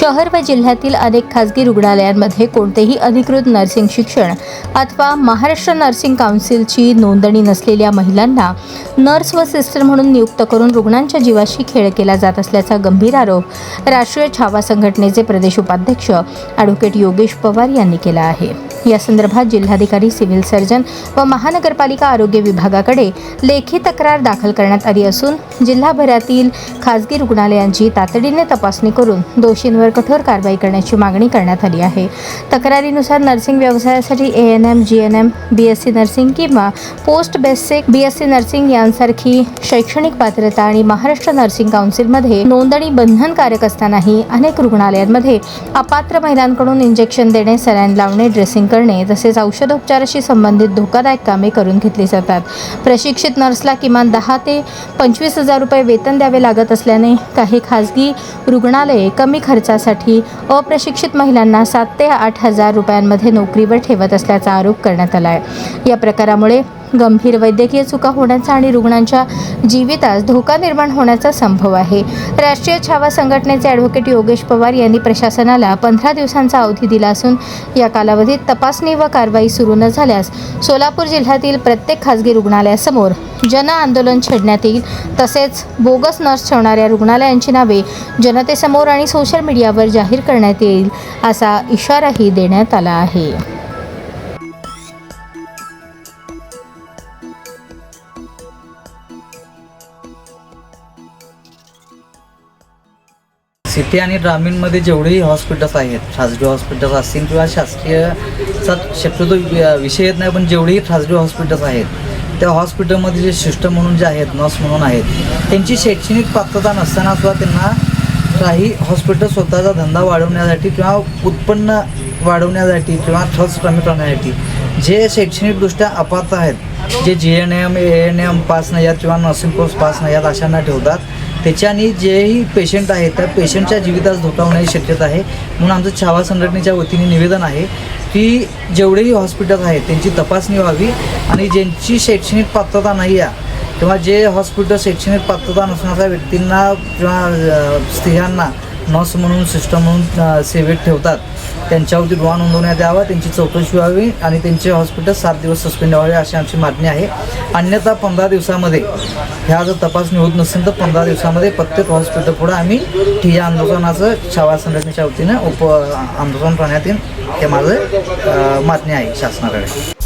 शहर व जिल्ह्यातील अनेक खासगी रुग्णालयांमध्ये कोणतेही अधिकृत नर्सिंग शिक्षण अथवा महाराष्ट्र नर्सिंग काउन्सिलची नोंदणी नसलेल्या महिलांना नर्स व सिस्टर म्हणून नियुक्त करून रुग्णांच्या जीवाशी खेळ केला जात असल्याचा गंभीर आरोप राष्ट्रीय छावा संघटनेचे प्रदेश उपाध्यक्ष ॲडव्होकेट योगेश पवार यांनी केला आहे। या संदर्भात जिल्हाधिकारी, सिव्हिल सर्जन व महानगरपालिका आरोग्य विभागाकडे लेखी तक्रार दाखल करण्यात आली असून जिल्हाभरातील खासगी रुग्णालयांची तातडीने तपासणी करून दोषींवर कठोर कारवाई करण्याची मागणी करण्यात आली आहे। तक्रारीनुसार नर्सिंग व्यवसायासाठी ANM, GNM, BSc नर्सिंग किंवा पोस्ट बेसिक BSc नर्सिंग यांसारखी शैक्षणिक पात्रता आणि महाराष्ट्र नर्सिंग काउन्सिलमध्ये नोंदणी बंधनकारक असतानाही अनेक रुग्णालयांमध्ये अपात्र महिलांकडून इंजेक्शन देणे, सलाईन लावणे, ड्रेसिंग करणे तसेच औषधोपचाराशी संबंधित धोकादायक कामे करून घेतली जातात। प्रशिक्षित नर्सला किमान 10 ते 25 हजार रुपये वेतन द्यावे लागत असल्याने काही खासगी रुग्णालये कमी खर्चासाठी अप्रशिक्षित महिलांना 7 ते 8 हजार रुपयांमध्ये नोकरीवर ठेवत असल्याचा आरोप करण्यात आला आहे। या प्रकारामुळे गंभीर वैद्यकीय चुका होण्याचा आणि रुग्णांच्या जीवितास धोका निर्माण होण्याचा संभव आहे। राष्ट्रीय छावा संघटनेचे ॲडव्होकेट योगेश पवार यांनी प्रशासनाला 15 दिवसांचा अवधी दिला असून या कालावधीत तपासणी व कारवाई सुरू न झाल्यास सोलापूर जिल्ह्यातील प्रत्येक खासगी रुग्णालयासमोर जन आंदोलन छेडण्यात येईल। तसेच बोगस नर्स ठेवणाऱ्या रुग्णालयांची नावे जनतेसमोर आणि सोशल मीडियावर जाहीर करण्यात येईल असा इशाराही देण्यात आला आहे। सिटी आणि ग्रामीणमध्ये जेवढेही हॉस्पिटल्स आहेत, खाजगी हॉस्पिटल्स असतील किंवा शासकीयचा शक्यतो विषय येत नाही, पण जेवढेही खाजगी हॉस्पिटल्स आहेत त्या हॉस्पिटलमध्ये जे सिस्टर म्हणून जे आहेत, नर्स म्हणून आहेत, त्यांची शैक्षणिक पात्रता नसताना सुद्धा त्यांना काही हॉस्पिटल स्वतःचा धंदा वाढवण्यासाठी किंवा उत्पन्न वाढवण्यासाठी किंवा खर्च कमी करण्यासाठी जे शैक्षणिकदृष्ट्या अपात्र आहेत, जे GNM, ANM पास नाही आहेत किंवा नर्सिंग कोर्स पास नाही आहेत अशांना ठेवतात। त्याच्याने जेही पेशंट आहेत त्या पेशंटच्या जीवितास धोका होण्याची शक्यता आहे। म्हणून आमचं छावा संघटनेच्या वतीने निवेदन आहे की जेवढेही हॉस्पिटल आहेत त्यांची तपासणी व्हावी आणि ज्यांची शैक्षणिक पात्रता नाही आहे किंवा जे हॉस्पिटल शैक्षणिक पात्रता नसणाऱ्या व्यक्तींना किंवा स्त्रियांना नर्स म्हणून, सिस्टर म्हणून सेवेत ठेवतात त्यांच्यावरती गुन्हा नोंदवण्यात यावा, त्यांची चौकशी व्हावी आणि त्यांचे हॉस्पिटल 7 दिवस सस्पेंड व्हावे अशी आमची मागणी आहे। अन्यथा 15 दिवसामध्ये ह्या जर तपासणी होत नसेल तर 15 दिवसामध्ये प्रत्येक हॉस्पिटल पुढे आम्ही ठिय्या आंदोलनाचं छावा संघटनेच्या वतीनं आंदोलन करण्यात येईल हे माझं मागणी आहे शासनाकडे।